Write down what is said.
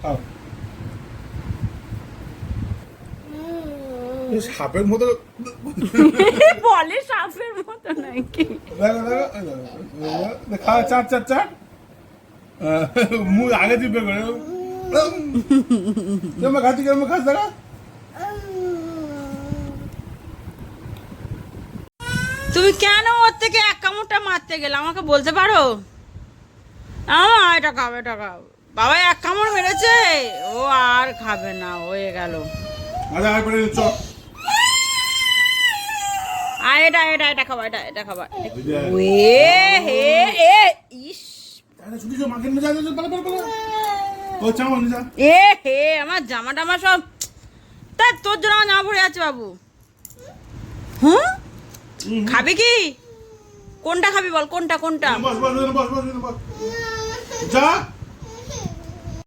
খাও। সাপের মতো বলে সাপের মতো নাকি? খা, চাট চাট চাট। মুখ আগে চিপে করে কেমন খাচ্ছি, কেমন খাস দেখা। তুমি কেন ওর থেকে এক কামড়টা মারতে গেলে আমাকে বলতে পারো? এটা খাবে, এটা খাবে। বাবা এক কামড় মেরেছে, ও আর খাবে না, হয়ে গেল। আচ্ছা আর করে চল। আর এটা খাবা, এটা খাবা। হে এ ইস, ছুটি যাও, মাকে নিয়ে যা, পালা পালা পালা। ও চাও নিয়ে যা। হে আমার জামা টামা সব, তা তোর জন্য আমার জামা পড়ে আছে বাবু। হ্যাঁ খাবি কি? কোনটা খাবি বল, কোনটা? বস বস বস বস বস। যা।